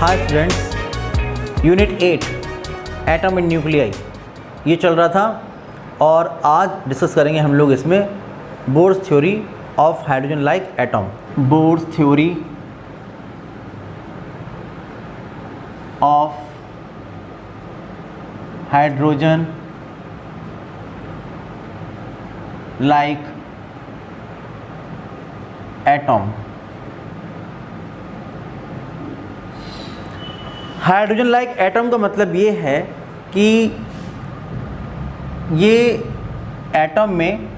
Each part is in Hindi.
Hi students, unit 8 atom and nuclei ये चल रहा था और आज डिस्कस करेंगे हम लोग इसमें bourse theory of hydrogen like atom. Bourse theory of hydrogen like atom. Hydrogen like atom का मतलब ये है कि ये एटम में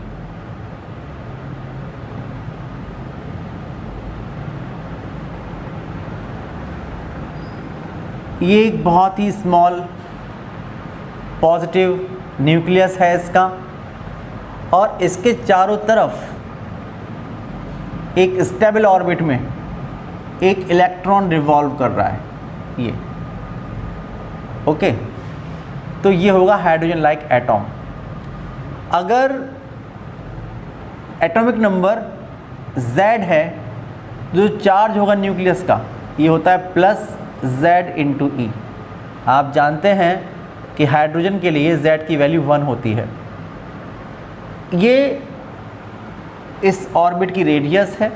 ये एक बहुत ही स्मॉल पॉजिटिव न्यूक्लियस है इसका और इसके चारों तरफ एक स्टेबल ऑर्बिट में एक इलेक्ट्रॉन रिवॉल्व कर रहा है ये। ओके, तो ये होगा हाइड्रोजन लाइक एटम। अगर एटॉमिक नंबर Z है, जो चार्ज होगा न्यूक्लियस का ये होता है +Z × E। आप जानते हैं कि हाइड्रोजन के लिए Z की वैल्यू 1 होती है। ये इस ऑर्बिट की रेडियस है।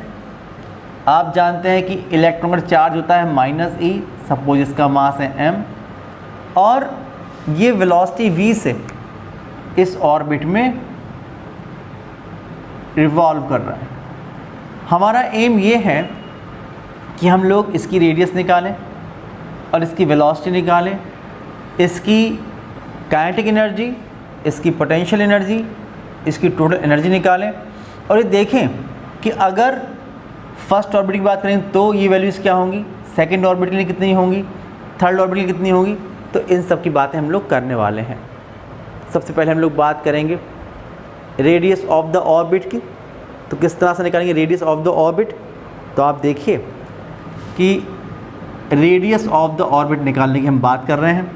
आप जानते हैं कि इलेक्ट्रॉन का चार्ज होता है -e, सपोज इसका मास है m, और ये वेलोसिटी v से इस ऑर्बिट में रिवॉल्व कर रहा है। हमारा एम ये है कि हम लोग इसकी रेडियस निकालें और इसकी वेलोसिटी निकालें, इसकी काइनेटिक एनर्जी, इसकी पोटेंशियल एनर्जी, इसकी टोटल एनर्जी निकालें और ये देखें कि अगर फर्स्ट ऑर्बिट की बात करें तो ये वैल्यूज़ क्या होंगी, सेकंड ऑर्बिट के लिए कितनी होंगी, थर्ड ऑर्बिट के लिए कितनी होंगी। तो इन सब की बातें हम लोग करने वाले हैं। सबसे पहले हम लोग बात करेंगे रेडियस ऑफ द ऑर्बिट की। तो किस तरह से निकालेंगे रेडियस ऑफ द ऑर्बिट, तो आप देखिए कि रेडियस ऑफ द ऑर्बिट निकालने की हम बात कर रहे हैं।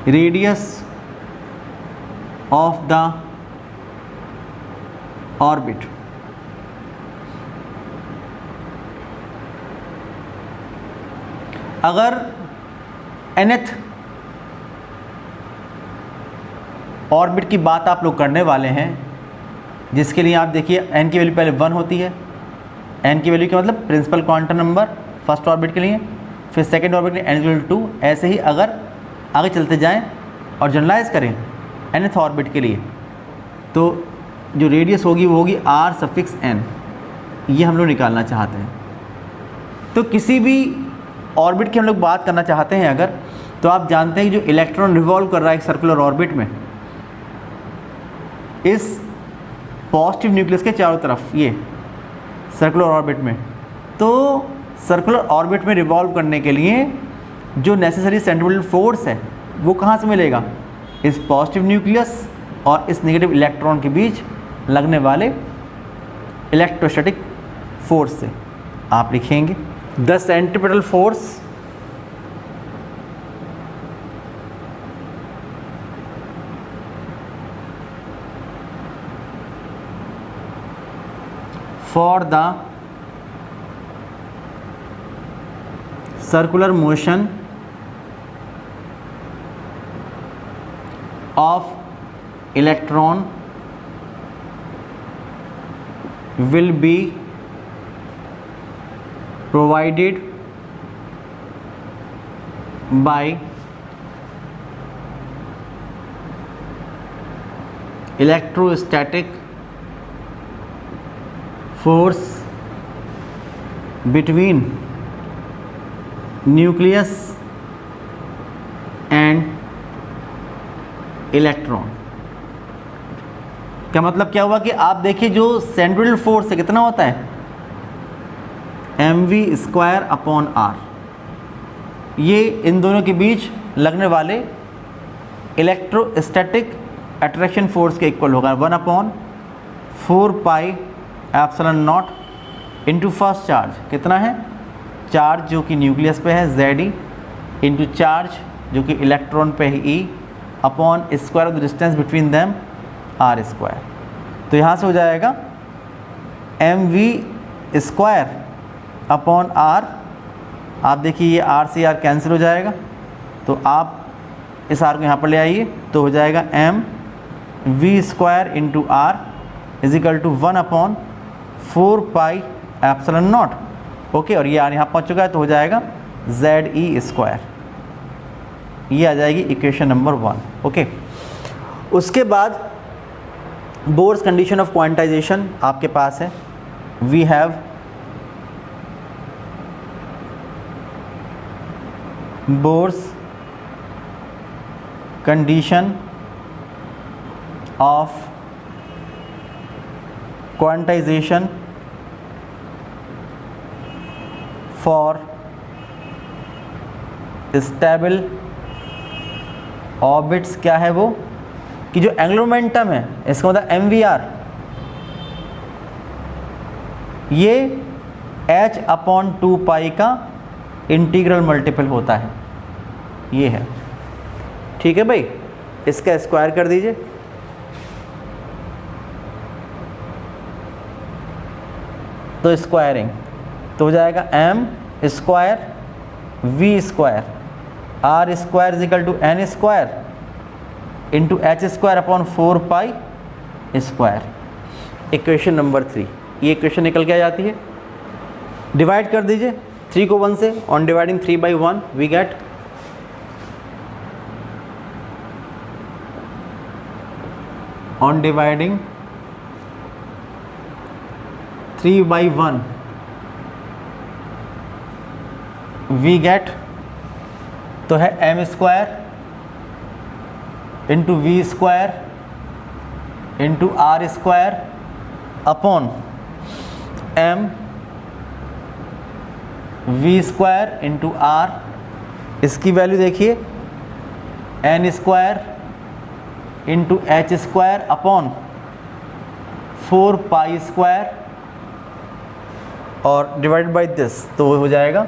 रेडियस ऑफ द ऑर्बिट अगर nth ऑर्बिट की बात आप लोग करने वाले हैं, जिसके लिए आप देखिए n की वैल्यू पहले 1 होती है। n की वैल्यू का मतलब principal quantum number first orbit के लिए, फिर सेकेंड ऑर्बिट के लिए n = 2। ऐसे ही अगर आगे चलते जाएं और जनरलाइज करें nth ऑर्बिट के लिए, तो जो रेडियस होगी वो होगी r⁴n। ये हम लोग निकालना चाहते हैं। तो किसी भी ऑर्बिट की हम लोग बात करना चाहते हैं अगर, तो आप जानते हैं कि जो इलेक्ट्रॉन रिवॉल्व कर रहा है एक सर्कुलर ऑर्बिट में, इस पॉजिटिव न्यूक्लियस के चारों तरफ ये सर्कुलर ऑर्बिट में, तो सर्कुलर ऑर्बिट में रिवॉल्व करने के लिए जो नेसेसरी सेंट्रीफ्यूगल फोर्स है वो कहाँ से मिलेगा, इस पॉजिटिव न्यूक्लियस और इस नेगेटिव इलेक्ट्रॉन के बीच लगने वाले इलेक्ट्रोस्टैटिक फोर्स से। आप लिखेंगे the centripetal force for the circular motion of electron will be provided by electrostatic force between nucleus and electron. क्या मतलब क्या हुआ कि आप देखिए जो सेंट्रीफ्यूगल फोर्स है कितना होता है, mv²/r। ये इन दोनों के बीच लगने वाले इलेक्ट्रोस्टैटिक अट्रैक्शन फोर्स के इक्वल होगा 1/4πε0 इंटू फर्स्ट चार्ज कितना है, चार्ज जो कि न्यूक्लियस पे है Ze इंटू चार्ज जो कि इलेक्ट्रॉन पे है E upon square of the distance between them R²। तो यहाँ से हो जाएगा mv² अपॉन r। आप देखिए ये r से r कैंसिल हो जाएगा, तो आप इस r को यहाँ पर ले आइए, तो हो जाएगा mv² into r is equal to 1/4πε0। Okay, और ये r यहाँ पहुँच चुका है, तो हो जाएगा ze²। ये आ जाएगी इक्वेशन नंबर 1। ओके, उसके बाद बोर्स कंडीशन ऑफ क्वांटाइजेशन आपके पास है। We have Bohr's condition of quantization for stable orbits. क्या है वो कि जो एंगुलर मोमेंटम है, इसका मतलब mvr, ये h/2π का इंटीग्रल मल्टीपल होता है, ये है। ठीक है भाई, इसका स्क्वायर कर दीजिए, तो स्क्वायरिंग तो हो जाएगा m² v² r² is equal to n² into h² upon 4π²। Equation number 3, ये इक्वेशन निकल के आ जाती है। डिवाइड कर दीजिए 3 को 1 से, on dividing 3/1 we get on dividing 3/1 we get, तो है m² into v² into r² upon m v² into r। इसकी वैल्यू देखिए n² इंटू h² अपॉन 4π² और डिवाइड बाई दिस, तो हो जाएगा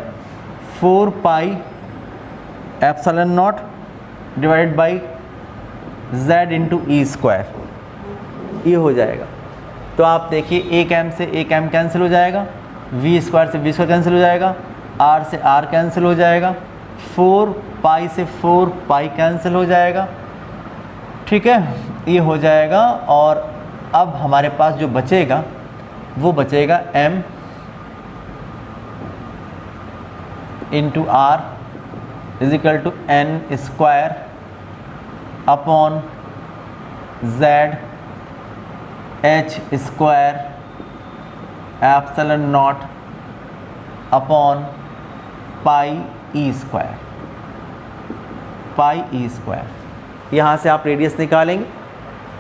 4πε0 divide by z into e²। ये हो जाएगा। तो आप देखिए एक m से एक m कैंसिल हो जाएगा, v² से v² कैंसिल हो जाएगा, r से r कैंसिल हो जाएगा, 4π से 4π कैंसिल हो जाएगा। ठीक है, ये हो जाएगा। और अब हमारे पास जो बचेगा वो बचेगा m into r is equal to n² upon z h² ε0 upon πe²। यहाँ से आप रेडियस निकालेंगे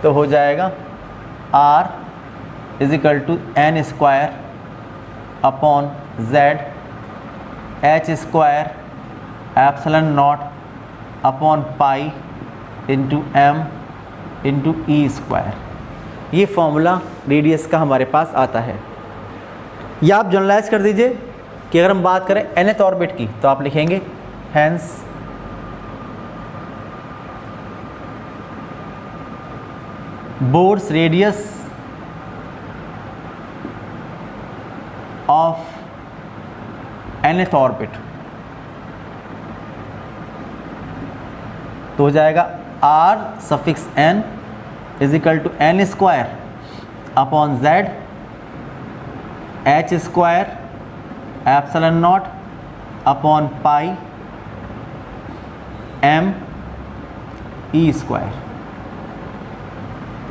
तो हो जाएगा r is equal to n² upon z h² ε0 upon pi into m into e²। ये फॉर्मूला रेडियस का हमारे पास आता है। या आप जनरलाइज कर दीजिए कि अगर हम बात करें nth ऑर्बिट की, तो आप लिखेंगे hence Bohr's radius of nth orbit, तो हो जाएगा r suffix n is equal to n² upon z h² ε0 upon pi m e²।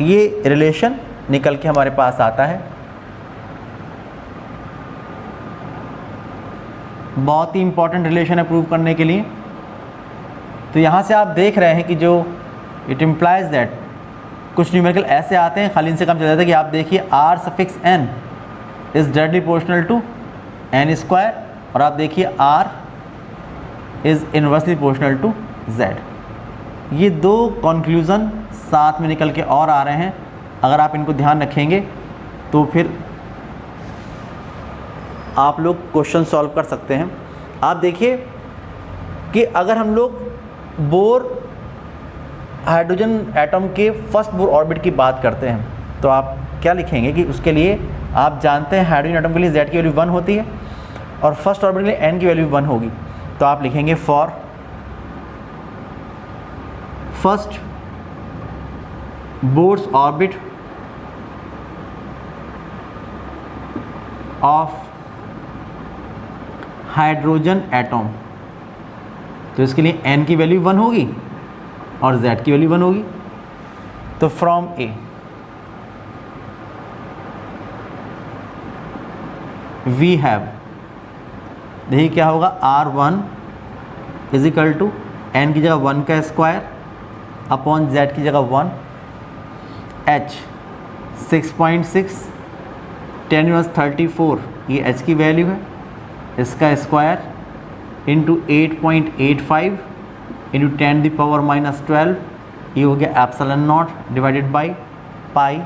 ये रिलेशन निकल के हमारे पास आता है। बहुत ही इंपॉर्टेंट रिलेशन है प्रूव करने के लिए। तो यहाँ से आप देख रहे हैं कि जो इट इम्प्लाइज दैट कुछ न्यूमेरिकल ऐसे आते हैं, खाली इनसे काम चल जाता है कि आप देखिए r suffix n is directly proportional to n², और आप देखिए r is inversely proportional to z। ये दो कंक्लूज़न साथ में निकल के और आ रहे हैं। अगर आप इनको ध्यान रखेंगे तो फिर आप लोग क्वेश्चन सॉल्व कर सकते हैं। आप देखिए कि अगर हम लोग हाइड्रोजन एटम के फर्स्ट बोर ऑर्बिट की बात करते हैं, तो आप क्या लिखेंगे कि उसके लिए आप जानते हैं हाइड्रोजन एटम के लिए Z की वैल्यू 1 होती है और फर्स्ट ऑर्बिट के लिए N की वैल्यू 1 होगी। तो आप लिखेंगे for first Bohr's orbit of hydrogen atom, तो इसके लिए N की वैल्यू 1 होगी और Z की वैल्यू 1 होगी। तो फ्रॉम A वी हैव, देखिए क्या होगा, R1 is equal to N की जगह 1 का स्क्वायर अपॉन Z की जगह 1, H 6.6 10⁻34 ये H की वैल्यू है, इसका स्क्वायर इंटू 8.85 इंटू 10⁻⁻12 ये हो गया epsilon not divided by pi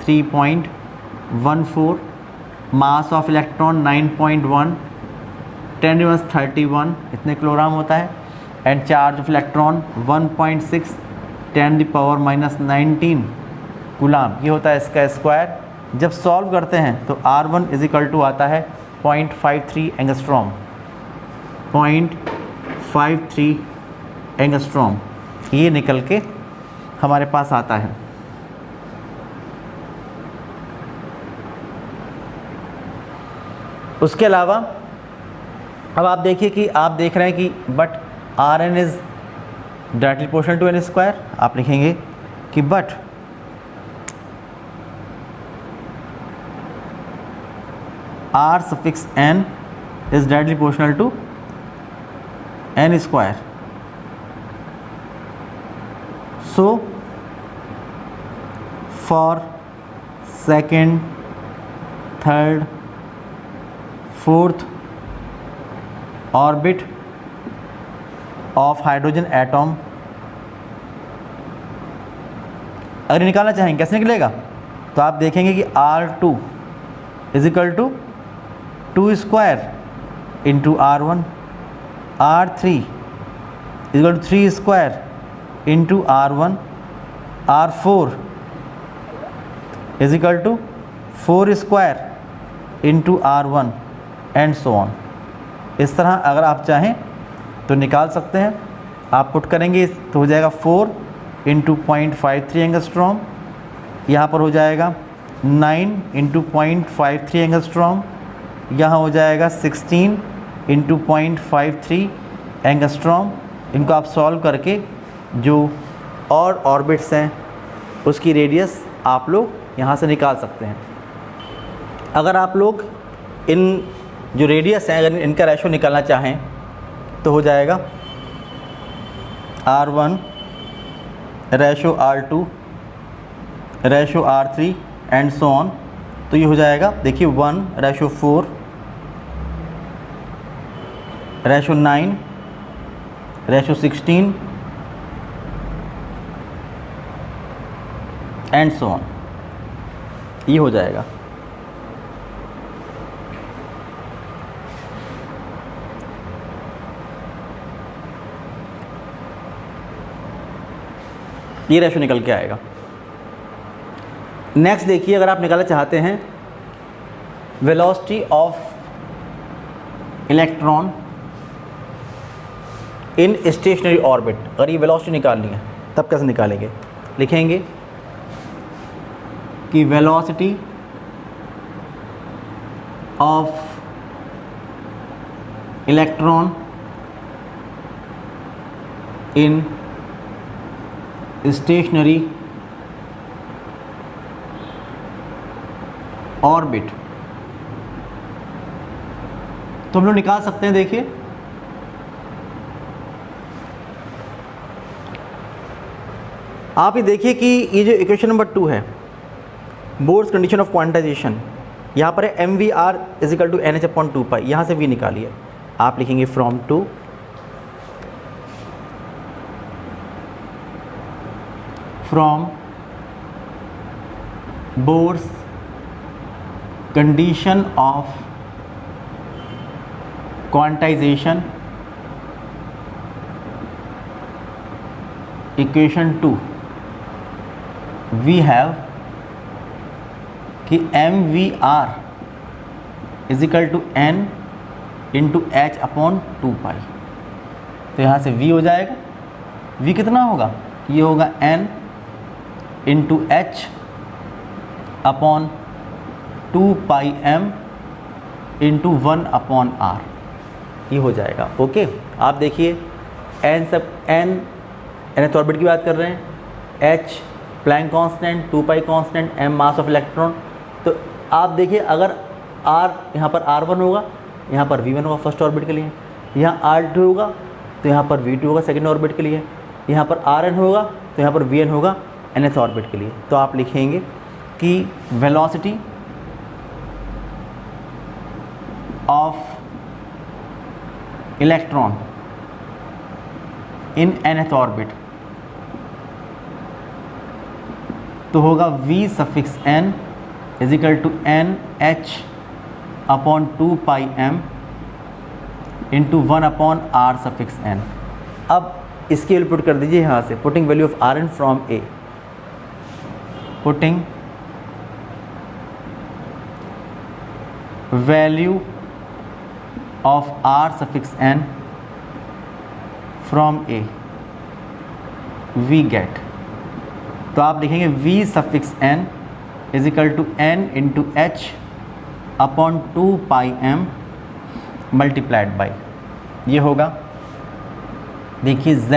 3.14, mass of electron 9.1 10⁻31 इतने किलोग्राम होता है, and charge of electron 1.6 10⁻⁻19 coulomb ये होता है इसका स्क्वायर। जब सॉल्व करते हैं तो R1 इज इक्वल टू आता है 0.53 एंगस्ट्रॉम, 0.53 एंगस्ट्रॉम ये निकल के हमारे पास आता है। उसके अलावा अब आप देखिए कि आप देख रहे हैं कि but Rn is directly proportional to N square, आप लिखेंगे कि but R suffix N is directly proportional to N square. So for second, third, fourth orbit of hydrogen atom अगर निकालना चाहेंगे कैसे निकलेगा, तो आप देखेंगे कि R2 is equal to 2 square into R1, R3 is equal to 3 square into R1, R4 is equal to 4 square into R1 and so on. इस तरह अगर आप चाहें तो निकाल सकते हैं। आप पुट करेंगे तो हो जाएगा 4 इंटू 0.53 एंगस्ट्रॉम, यहाँ पर हो जाएगा 9 इंटू 0.53 एंगस्ट्रॉम, यहाँ हो जाएगा 16 इंटू 0.53 एंगस्ट्रॉम। इनको आप सॉल्व करके जो और ऑर्बिट्स हैं उसकी रेडियस आप लोग यहाँ से निकाल सकते हैं। अगर आप लोग इन जो रेडियस हैं अगर इनका रेशो निकालना चाहें तो हो जाएगा R1 ratio R2 ratio R3 and so on. तो ये हो जाएगा, देखिए 1 ratio 4 ratio 9 ratio 16 and so on, ये हो जाएगा। ये रेशो निकल के आएगा। नेक्स्ट देखिए, अगर आप निकालना चाहते हैं velocity of electron in stationery orbit, अगर ये वेलोसिटी निकालनी है तब कैसे निकालेंगे, लिखेंगे कि velocity of electron in stationery orbit, तो हम लोग निकाल सकते हैं। देखिए आप ये देखिए कि ये जो इक्वेशन नंबर 2 है, बोर्स कंडीशन ऑफ क्वांटाइजेशन, यहाँ पर है mvr is equal to NH/2π, यहाँ से v निकालिए। आप लिखेंगे from to from Bohr's condition of quantization equation 2 we have कि mvr is equal to n into h upon 2 pi. तो यहाँ से v हो जाएगा, v कितना होगा, ये होगा n into h upon 2 pi m into 1 upon r, ये हो जाएगा। ओके, आप देखिए n सब n nth ऑर्बिट की बात कर रहे हैं, h Planck constant, 2 pi constant, m mass of electron. तो आप देखिए अगर r यहाँ पर r1 होगा, यहाँ पर v1 होगा फर्स्ट ऑर्बिट के लिए, यहाँ r2 होगा तो यहाँ पर v2 होगा सेकेंड ऑर्बिट के लिए, यहाँ पर rn होगा तो यहाँ पर vn होगा nth ऑर्बिट के लिए। तो आप लिखेंगे कि velocity of electron in nth orbit तो होगा v suffix n is equal to n h upon 2 pi m into 1 upon r suffix n। अब इसकी वैल्यू पुट कर दीजिए यहाँ से, putting value of rn from a, putting value of r suffix n from a, we get. तो आप लिखेंगे v suffix n is equal to n into h upon 2 pi m multiplied by, ये होगा, देखिए z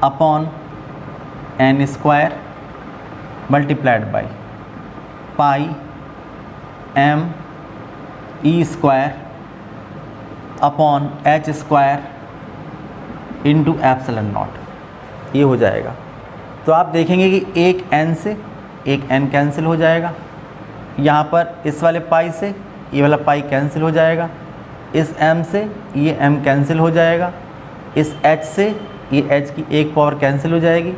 upon n square multiplied by pi m E square upon h square into epsilon not, ये हो जाएगा। तो आप देखेंगे कि एक n से एक n कैंसिल हो जाएगा, यहाँ पर इस वाले पाई से ये वाला पाई कैंसिल हो जाएगा, इस m से ये m कैंसिल हो जाएगा, इस h से ये h की एक पावर कैंसिल हो जाएगी।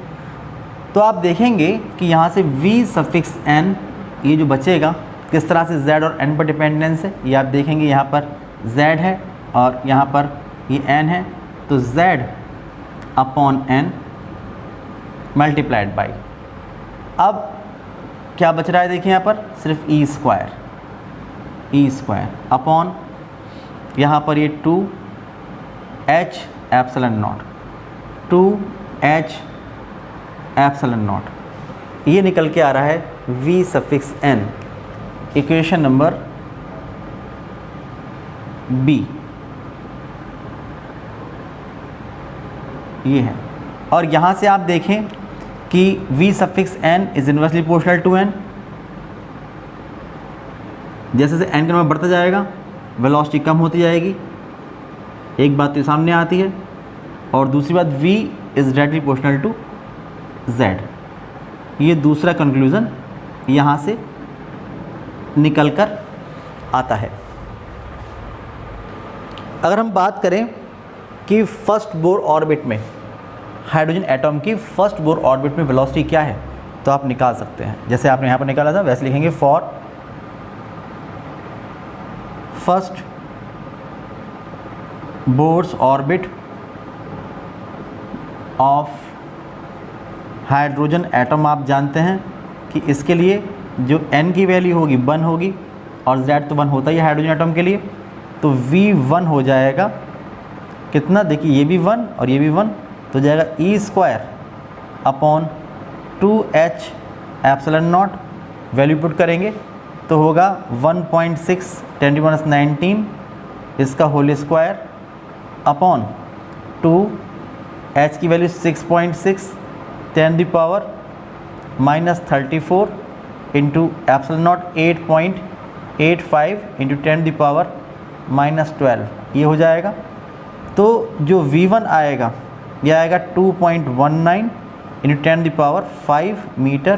तो आप देखेंगे कि यहाँ से v सफिक्स n ये जो बचेगा किस तरह से z और n पर डिपेंडेंस है, ये आप देखेंगे यहाँ पर z है और यहाँ पर ये n है, तो z upon n multiplied by, अब क्या बच रहा है देखिए यहाँ पर सिर्फ ई स्क्वायर अपॉन यहाँ पर ये 2h epsilon not, 2h epsilon not, ये निकल के आ रहा है v suffix n, equation number b, ये है। और यहाँ से आप देखें कि v suffix n is inversely proportional to n, जैसे जैसे n का नंबर बढ़ता जाएगा वेलोसिटी कम होती जाएगी, एक बात तो सामने आती है, और दूसरी बात v is directly proportional to z, ये दूसरा कंक्लूज़न यहाँ से निकल कर आता है। अगर हम बात करें कि फर्स्ट बोर ऑर्बिट में हाइड्रोजन एटॉम की फर्स्ट बोर ऑर्बिट में वेलोसिटी क्या है, तो आप निकाल सकते हैं, जैसे आपने यहाँ पर निकाला था वैसे लिखेंगे for first Bohr's orbit of hydrogen atom. आप जानते हैं कि इसके लिए जो n की वैल्यू होगी 1 होगी और z तो 1 होता ही है हाइड्रोजन एटम के लिए, तो v1 हो जाएगा कितना, देखिए ये भी 1 और ये भी 1, तो जाएगा e square upon 2h epsilon naught, value put करेंगे तो होगा 1.6 × 10⁻19 इसका होल स्क्वायर अपॉन 2h की value 6.6 10⁻34 into epsilon not 8.85 into 10⁻12, ये हो जाएगा। तो जो v1 आएगा ये आएगा 2.19 इंटू 10⁵ मीटर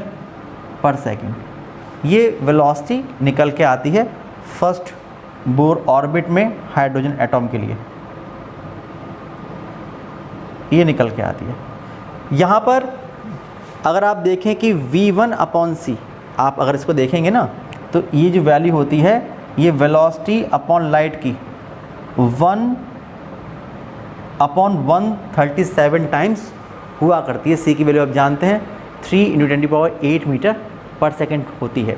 पर सेकेंड, ये वेलोसिटी निकल के आती है फर्स्ट बोर ऑर्बिट में हाइड्रोजन एटॉम के लिए, ये निकल के आती है। यहाँ पर अगर आप देखें कि v1 अपॉन c, आप अगर इसको देखेंगे ना तो ये जो वैल्यू होती है ये वेलोसिटी अपॉन लाइट की 1/137 टाइम्स हुआ करती है। c की वैल्यू आप जानते हैं 3 × 10⁸ मीटर पर सेकेंड होती है।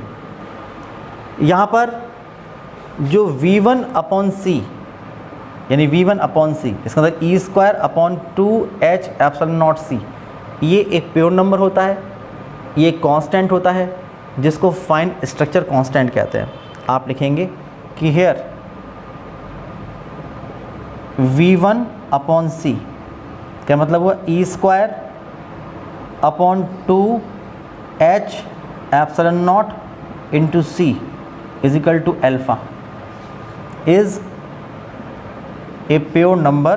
यहाँ पर जो V1/c यानी V1/c इसका मतलब E²/2h∪0c, ये एक प्योर नंबर होता है, ये एक कांस्टेंट होता है जिसको फाइन स्ट्रक्चर कांस्टेंट कहते हैं। आप लिखेंगे कि हेयर V1/c क्या मतलब हुआ, E²/2h∪0c = alpha is a pure number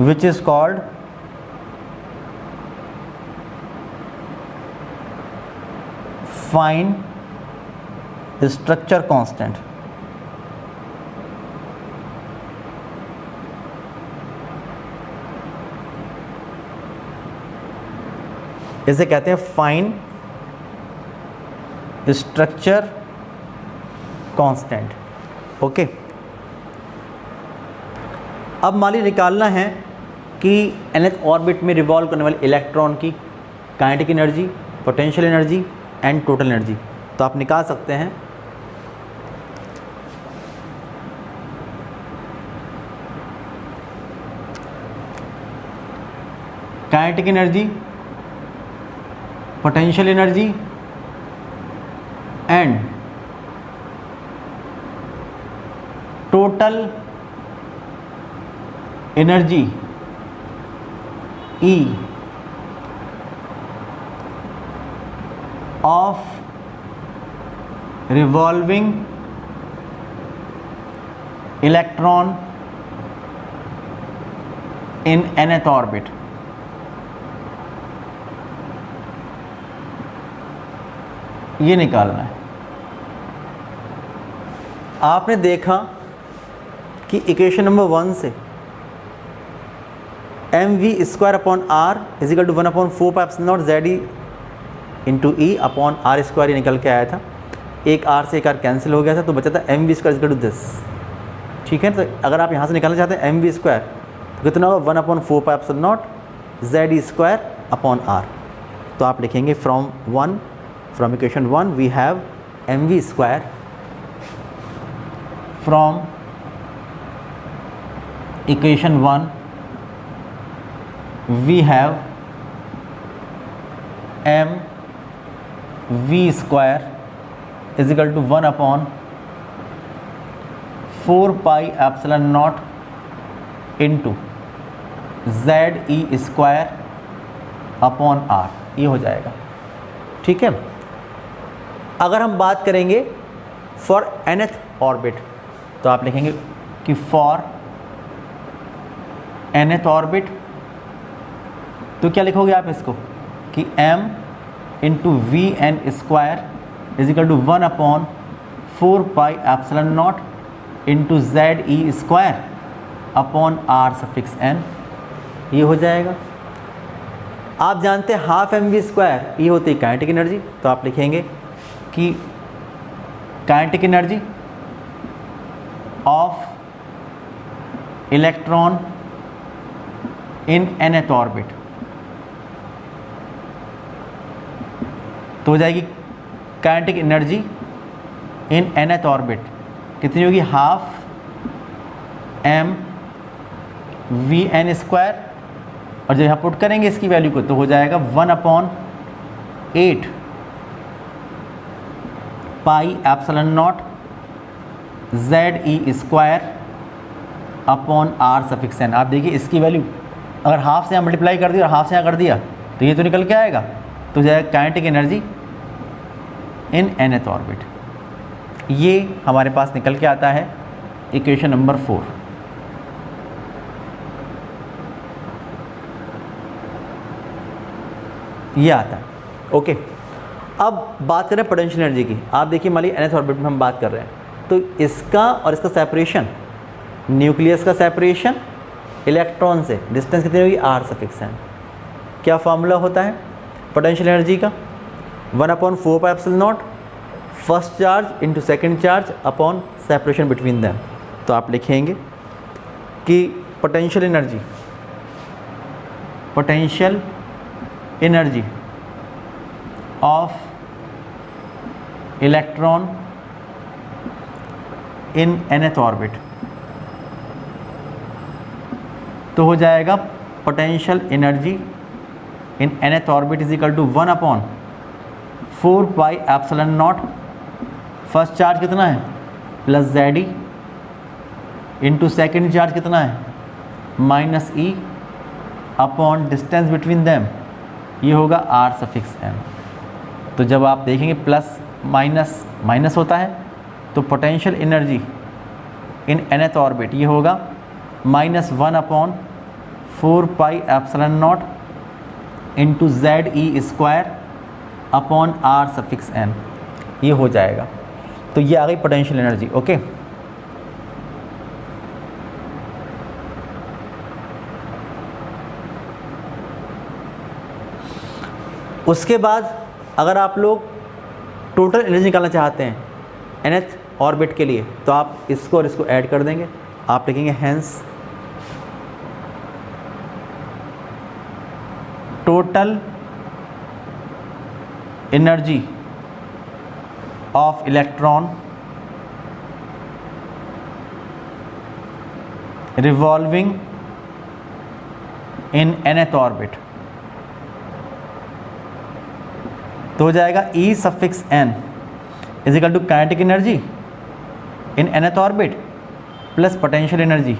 which is called fine structure constant। इसे कहते हैं फाइन स्ट्रक्चर कांस्टेंट। ओके, अब मान लीजिए निकालना है कि nth ऑर्बिट में रिवॉल्व करने वाले इलेक्ट्रॉन की kinetic energy, potential energy and total energy. तो आप निकाल सकते हैं kinetic energy, potential energy and total energy E of revolving electron in nth orbit. ये निकालना है। आपने देखा कि इक्वेशन नंबर 1 से mv² r = 1/4πε0 ZE/r² निकल के आया था। एक r से एक r कैंसिल हो गया था, तो बचा था mv² = दिस। ठीक है, तो अगर आप यहाँ से निकालना चाहते हैं mv² तो कितना होगा, 1/4πε0 ZE²/r। तो आप लिखेंगे from equation 1 we have mv², from equation 1 we have mv² = 1/4πε0 ZE²/r, ये हो जाएगा। ठीक है, अगर हम बात करेंगे फॉर nth ऑर्बिट तो आप लिखेंगे कि फॉर nth ऑर्बिट तो क्या लिखोगे आप इसको कि m × Vn² = 1/4πε0 ZE²/r⁴n, ये हो जाएगा। आप जानते हैं हाफ mv², ये होती है काइनेटिक एनर्जी। तो आप लिखेंगे कि kinetic energy of electron in nth orbit तो हो जाएगी kinetic energy in nth orbit कितनी होगी, हाफ mvn² और जब यहाँ पुट करेंगे इसकी वैल्यू को तो हो जाएगा 1/8πε0 ZE²/r⁴n। आप देखिए इसकी वैल्यू अगर हाफ से यहाँ मल्टीप्लाई कर दिया और हाफ से यहाँ कर दिया तो ये तो निकल के आएगा, तो जाएगा kinetic energy in nth orbit. ये हमारे पास निकल के आता है इक्वेशन नंबर 4। ये आता है। ओके, अब बात करें पोटेंशियल एनर्जी की। आप देखिए मान लीजिए nth ऑर्बिट में हम बात कर रहे हैं, तो इसका और इसका सेपरेशन, न्यूक्लियस का सेपरेशन इलेक्ट्रॉन से डिस्टेंस कितनी होगी, r⁴n। क्या फार्मूला होता है पोटेंशियल एनर्जी का, 1/4πε0 first charge into second charge upon separation between them. तो आप लिखेंगे कि potential energy potential energy of electron in nth orbit, तो हो जाएगा potential energy in nth orbit is equal to 1/4 pi epsilon naught, first charge कितना है plus Z E, into second charge कितना है minus E upon distance between them, ये होगा आर सफिक्स एन। तो जब आप देखेंगे प्लस माइनस माइनस होता है तो potential energy in nth orbit ये होगा -1/4 pi epsilon naught into Z E square upon R suffix N, ये हो जाएगा। तो ये आ गई पोटेंशियल एनर्जी। ओके, उसके बाद अगर आप लोग टोटल एनर्जी निकालना चाहते हैं nth ऑर्बिट के लिए तो आप इसको और इसको ऐड कर देंगे, आप लिखेंगे hence total energy of electron revolving in nth orbit, तो हो जाएगा E suffix n is equal to kinetic energy in nth orbit plus potential energy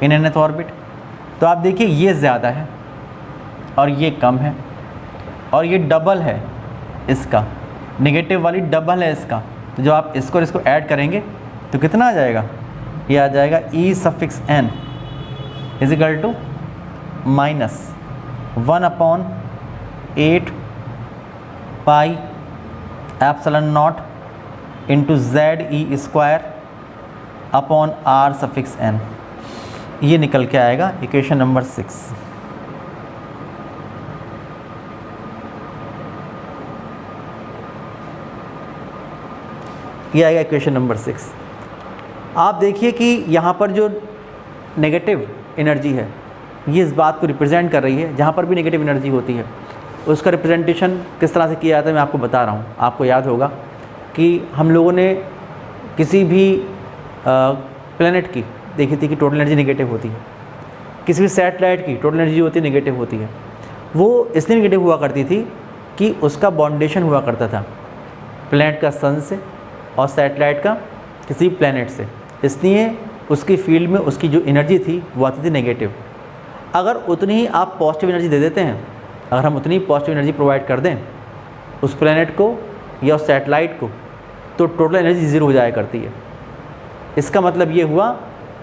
in nth orbit. तो आप देखिए ये ज़्यादा है और ये कम है और ये डबल है इसका, नेगेटिव वाली डबल है इसका। तो जब आप इसको और इसको ऐड करेंगे तो कितना आ जाएगा, ये आ जाएगा E suffix n is equal to -1/8 pi epsilon naught into Z E square upon R suffix n, ये निकल के आएगा इक्वेशन नंबर 6। ये आएगा इक्वेशन नंबर 6। आप देखिए कि यहाँ पर जो नेगेटिव एनर्जी है ये इस बात को रिप्रेजेंट कर रही है, जहाँ पर भी नेगेटिव एनर्जी होती है उसका रिप्रेजेंटेशन किस तरह से किया जाता है मैं आपको बता रहा हूँ। आपको याद होगा कि हम लोगों ने किसी भी प्लेनेट की देखी थी कि टोटल एनर्जी नेगेटिव होती है, किसी भी सैटेलाइट की टोटल एनर्जी होती है नेगेटिव होती है। वो इसलिए नेगेटिव हुआ करती थी कि उसका बाउंडेशन हुआ करता था प्लेनेट का सन से और सैटेलाइट का किसी प्लेनेट से, इसलिए उसकी फील्ड में उसकी जो एनर्जी थी वो आती थी नेगेटिव। अगर उतनी ही आप पॉजिटिव एनर्जी दे देते हैं, अगर हम उतनी पॉजिटिव एनर्जी प्रोवाइड कर दें उस प्लेनेट को या उस सैटेलाइट को, तो टोटल एनर्जी ज़ीरो हो जाया करती है। इसका मतलब ये हुआ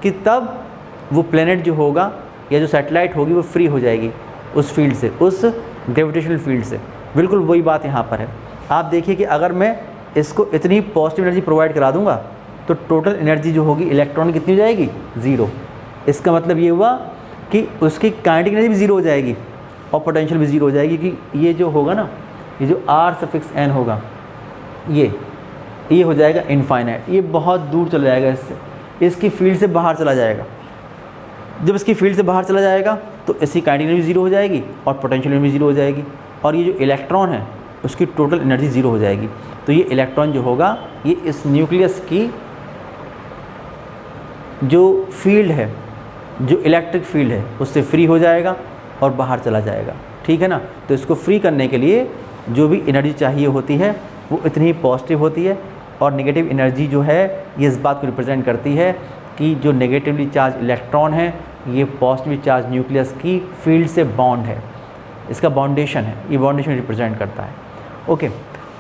कि तब वो प्लेनेट जो होगा या जो सैटेलाइट होगी वो फ्री हो जाएगी उस फील्ड से, उस ग्रेविटेशनल फील्ड से। बिल्कुल वही बात यहाँ पर है। आप देखिए कि अगर मैं इसको इतनी पॉजिटिव एनर्जी प्रोवाइड करा दूंगा तो टोटल एनर्जी जो होगी इलेक्ट्रॉन कितनी हो जाएगी, ज़ीरो। इसका मतलब ये हुआ कि उसकी काइनेटिक एनर्जी भी ज़ीरो हो जाएगी और पोटेंशियल भी ज़ीरो हो जाएगी, कि ये जो होगा ना, ये जो आर सफिक्स एन होगा ये हो जाएगा इनफाइनाइट, ये बहुत दूर चला जाएगा, इससे इसकी फील्ड से बाहर चला जाएगा। जब इसकी फील्ड से बाहर चला जाएगा तो इसकी काइनेटिक एनर्जी ज़ीरो हो जाएगी और पोटेंशियल एनर्जी ज़ीरो हो जाएगी, और ये जो इलेक्ट्रॉन है उसकी टोटल एनर्जी ज़ीरो हो जाएगी। तो ये इलेक्ट्रॉन जो होगा ये इस न्यूक्लियस की जो फील्ड है, जो इलेक्ट्रिक फील्ड है, उससे फ्री हो जाएगा और बाहर चला जाएगा। ठीक है ना। तो इसको फ्री करने के लिए जो भी एनर्जी चाहिए होती है वो इतनी ही पॉजिटिव होती है, और नेगेटिव एनर्जी जो है ये इस बात को रिप्रेजेंट करती है कि जो नेगेटिवली चार्ज इलेक्ट्रॉन है ये पॉजिटिवली चार्ज न्यूक्लियस की फील्ड से बॉन्ड है, इसका बाउंडेशन है, ये बाउंडेशन रिप्रेजेंट करता है। ओके,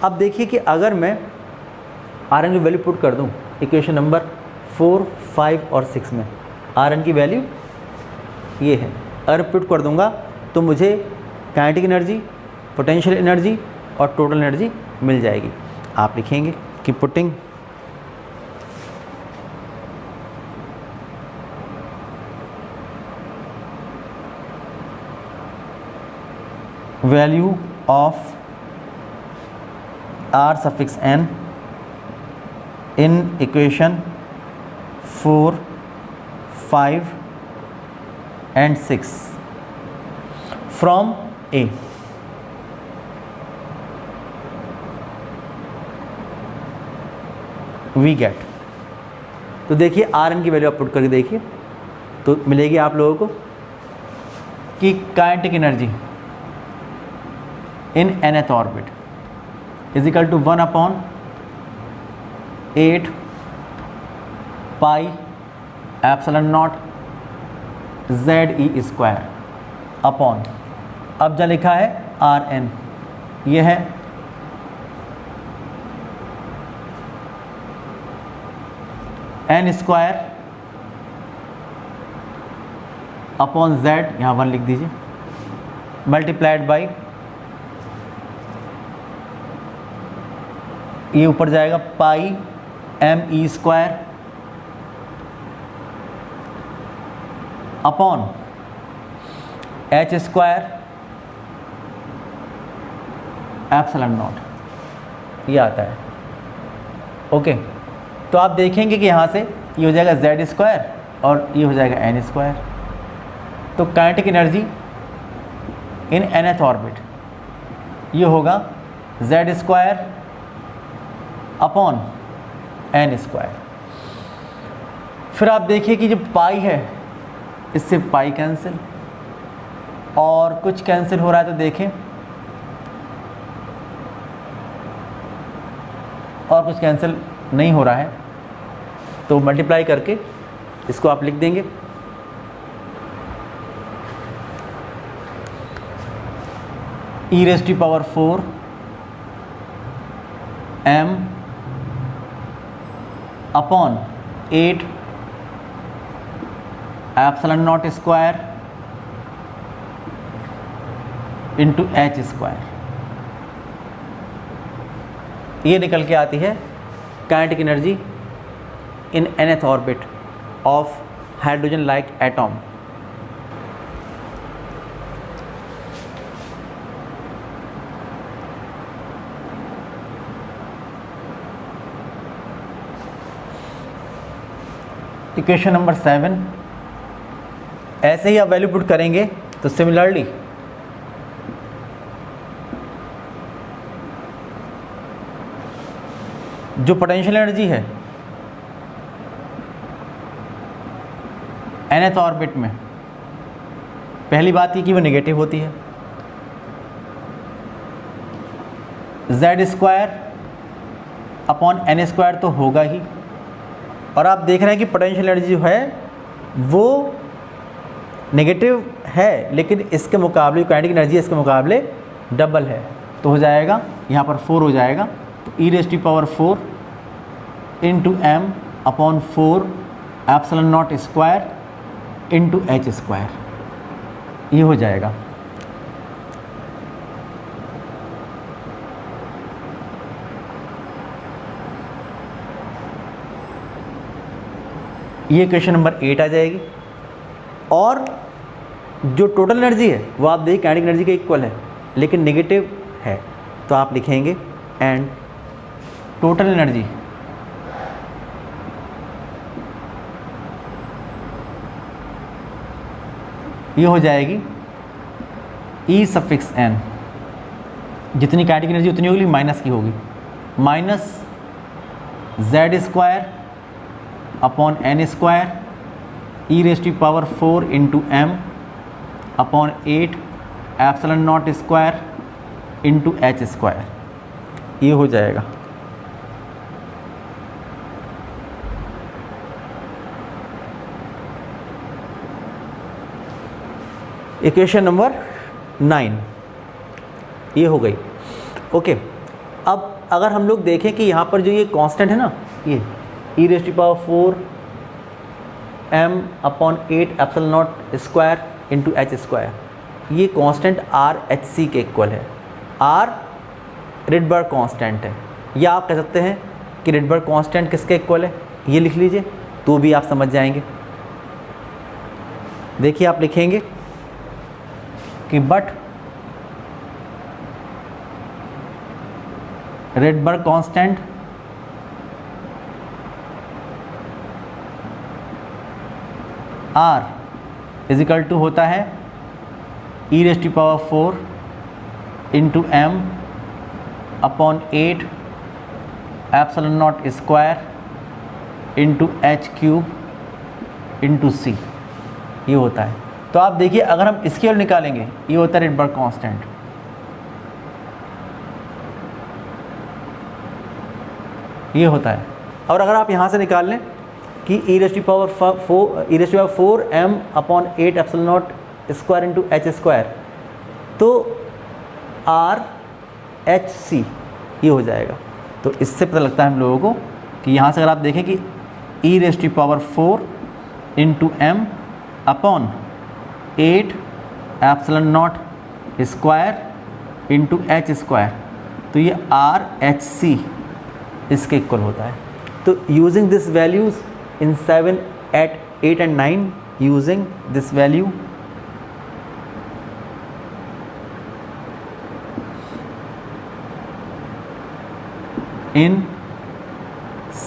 अब देखिए कि अगर मैं आर एन की वैल्यू पुट कर दूं इक्वेशन नंबर 4, 5 और 6 में, आर एन की वैल्यू ये है, अगर पुट कर दूंगा तो मुझे काइनेटिक एनर्जी, पोटेंशियल एनर्जी और टोटल एनर्जी मिल जाएगी। आप लिखेंगे कि putting value of R suffix N in equation 4, 5 and 6 from A. We get, तो देखिए आर एन की वैल्यू आप पुट करके देखिए तो मिलेगी आप लोगों को कि kinetic energy in nth orbit is equal to 1/8 pi epsilon naught ZE square upon, अब जो लिखा है आर एन, ये है एन स्क्वायर अपॉन जेड, यहाँ 1 लिख दीजिए, मल्टीप्लाइड बाई, ये ऊपर जाएगा पाई ME square upon H square epsilon not, ये आता है। ओके, तो आप देखेंगे कि यहाँ से ये हो जाएगा Z स्क्वायर और ये हो जाएगा N स्क्वायर। तो kinetic energy in nth orbit ये होगा Z square upon N square. फिर आप देखिए कि जो पाई है इससे पाई कैंसिल और कुछ कैंसिल हो रहा है, तो देखें और कुछ कैंसिल नहीं हो रहा है, तो मल्टीप्लाई करके इसको आप लिख देंगे e⁴ m upon 8 epsilon naught square into H square, ये निकल के आती है kinetic energy in nth orbit of hydrogen like atom. Equation number 7, ऐसे ही आप वैल्यू पुट करेंगे तो सिमिलरली जो पोटेंशियल एनर्जी है nth ऑर्बिट में, पहली बात ये कि वो नेगेटिव होती है, Z square upon N square तो होगा ही, और आप देख रहे हैं कि पोटेंशियल एनर्जी जो है वो नेगेटिव है, लेकिन इसके मुकाबले काइनेटिक एनर्जी इसके मुकाबले डबल है, तो हो जाएगा यहाँ पर 4 हो जाएगा, तो e⁴ into m upon 4 epsilon naught square into H square, ये हो जाएगा। ये क्वेश्चन नंबर 8 आ जाएगी। और जो टोटल एनर्जी है वो आप देखिए काइनेटिक एनर्जी के इक्वल है, लेकिन नेगेटिव है, तो आप लिखेंगे एंड टोटल एनर्जी ये हो जाएगी E⁴n, जितनी काइनेटिक एनर्जी उतनी होगी माइनस की होगी, minus Z square upon N square e⁴ into m upon 8 epsilon naught square into H square, ये हो जाएगा। इक्वेशन नंबर 9 ये हो गई। ओके, अब अगर हम लोग देखें कि यहाँ पर जो ये कांस्टेंट है ना, ये e⁴ m upon 8 epsilon naught square into H square, ये कांस्टेंट RHc के इक्वल है। R रिडबर्ग कांस्टेंट है, या आप कह सकते हैं कि रिडबर्ग कांस्टेंट किसके इक्वल है, ये लिख लीजिए तो भी आप समझ जाएंगे। देखिए आप लिखेंगे कि but Rydberg constant R is equal to होता है e⁴ into m upon 8 epsilon naught square into h³ into c, ये होता है। तो आप देखिए अगर हम इसकी वैल्यू निकालेंगे, ये होता है रेडबर्ग कांस्टेंट, ये होता है। और अगर आप यहाँ से निकाल लें कि e⁴ m upon 8 epsilon naught square into h², तो RHc ये हो जाएगा। तो इससे पता लगता है हम लोगों को कि यहाँ से अगर आप देखें कि e⁴ into m upon 8 epsilon naught square into h², तो ये RHc इसके इक्वल होता है। तो using this values in 7, 8 and 9, using this value, in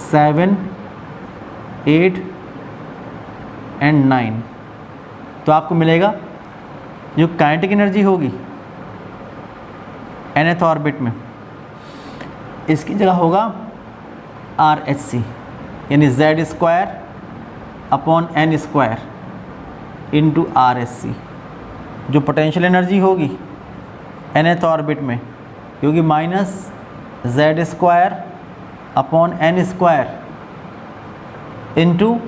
7, 8 and 9, तो आपको मिलेगा जो काइनेटिक एनर्जी होगी nth ऑर्बिट में, इसकी जगह होगा RHc, यानी z² upon n² into RHc। जो पोटेंशियल एनर्जी होगी nth ऑर्बिट में क्योंकि minus z² upon n² into,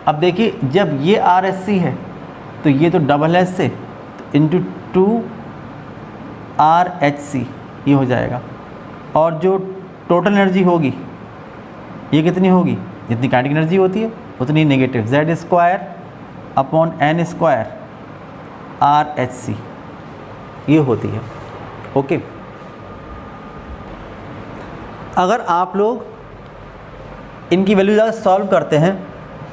अब देखिए जब ये RHc है तो ये तो डबल है इससे, तो इंटू 2 RHc ये हो जाएगा। और जो टोटल एनर्जी होगी ये कितनी होगी, जितनी काइनेटिक एनर्जी होती है उतनी negative, z² upon n² RHc ये होती है। ओके, अगर आप लोग इनकी वैल्यू ज़्यादा सॉल्व करते हैं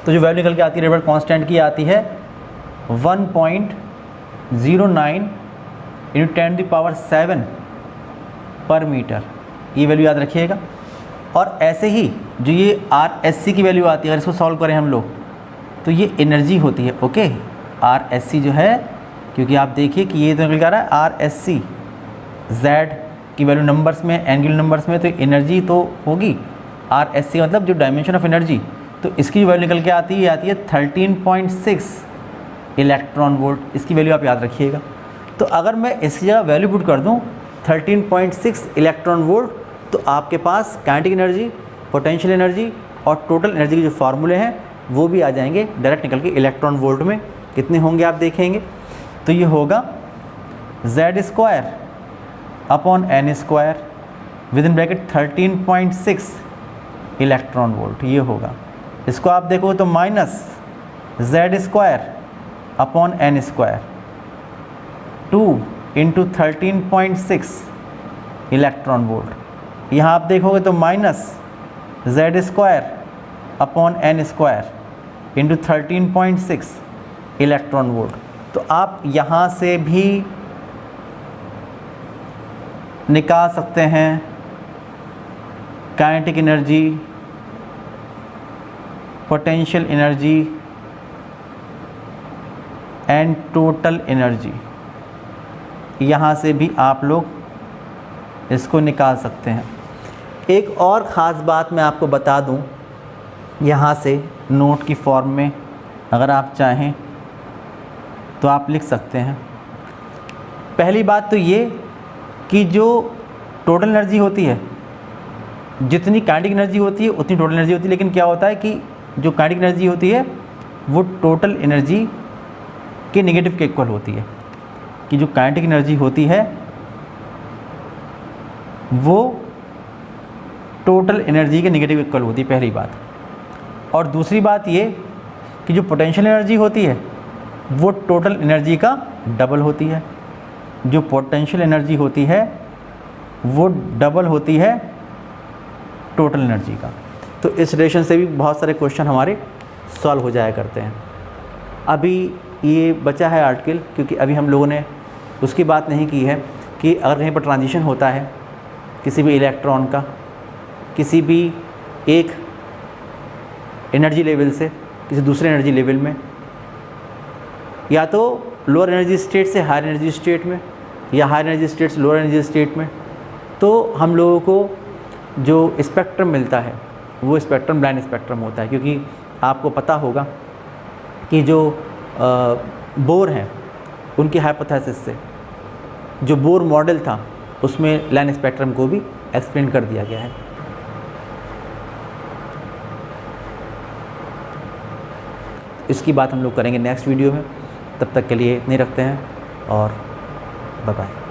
तो जो वैल्यू निकल के आती है रेडबर्ग कांस्टेंट की आती है 1.09 इंटू 10⁷ पर मीटर, ये वैल्यू याद रखिएगा। और ऐसे ही जो ये RHc की वैल्यू आती है, अगर इसको सॉल्व करें हम लोग तो ये एनर्जी होती है। ओके, RHc जो है, क्योंकि आप देखिए कि ये तो निकल के आ रहा है RHc, Z की वैल्यू नंबर्स में, एंगुलर नंबर्स में, तो एनर्जी तो होगी। RHc मतलब जो डायमेंशन ऑफ एनर्जी, तो इसकी जो वैल्यू निकल के आती है 13.6 इलेक्ट्रॉन वोल्ट। इसकी वैल्यू आप याद रखिएगा। तो अगर मैं इसकी जगह वैल्यू पुट कर दूँ 13.6 इलेक्ट्रॉन वोल्ट, तो आपके पास काइनेटिक एनर्जी, पोटेंशियल एनर्जी और टोटल एनर्जी के जो फार्मूले हैं वो भी आ जाएंगे डायरेक्ट निकल के इलेक्ट्रॉन वोल्ट में। कितने होंगे आप देखेंगे, तो ये होगा z² upon n² with in bracket 13.6 electron volt, ये होगा। इसको आप देखो तो minus z² upon n² 2 into 13.6 electron volt. यहाँ आप देखोगे तो minus z² upon n² into 13.6 electron volt. तो आप यहाँ से भी निकाल सकते हैं kinetic energy, potential energy and total energy. यहाँ से भी आप लोग इसको निकाल सकते हैं। एक और ख़ास बात मैं आपको बता दूं, यहाँ से नोट की फॉर्म में अगर आप चाहें तो आप लिख सकते हैं। पहली बात तो ये कि जो टोटल एनर्जी होती है, जितनी काइनेटिक एनर्जी होती है उतनी टोटल एनर्जी होती है, लेकिन क्या होता है कि जो काइनेटिक एनर्जी होती है वो टोटल एनर्जी के नेगेटिव के इक्वल होती है। कि जो काइनेटिक एनर्जी होती है वो टोटल एनर्जी के नेगेटिव इक्वल होती है, पहली बात। और दूसरी बात ये कि जो पोटेंशियल एनर्जी होती है वो टोटल एनर्जी का डबल होती है। जो पोटेंशियल एनर्जी होती है वो डबल होती है टोटल एनर्जी का। तो इस रिलेशन से भी बहुत सारे क्वेश्चन हमारे सॉल्व हो जाया करते हैं। अभी ये बचा है आर्टिकल, क्योंकि अभी हम लोगों ने उसकी बात नहीं की है कि अगर कहीं पर ट्रांजिशन होता है किसी भी इलेक्ट्रॉन का किसी भी एक एनर्जी लेवल से किसी दूसरे एनर्जी लेवल में, या तो लोअर एनर्जी स्टेट से हायर एनर्जी स्टेट में, या हायर एनर्जी स्टेट से लोअर एनर्जी स्टेट में। तो हम लोगों को जो स्पेक्ट्रम मिलता है वो स्पेक्ट्रम ब्लाइंड स्पेक्ट्रम होता है, क्योंकि आपको पता होगा कि जो बोर हैं उनकी हाइपोथेसिस से जो बोर मॉडल था उसमें लाइन स्पेक्ट्रम को भी एक्सप्लेन कर दिया गया है। इसकी बात हम लोग करेंगे नेक्स्ट वीडियो में। तब तक के लिए नहीं रखते हैं और बाय बाय।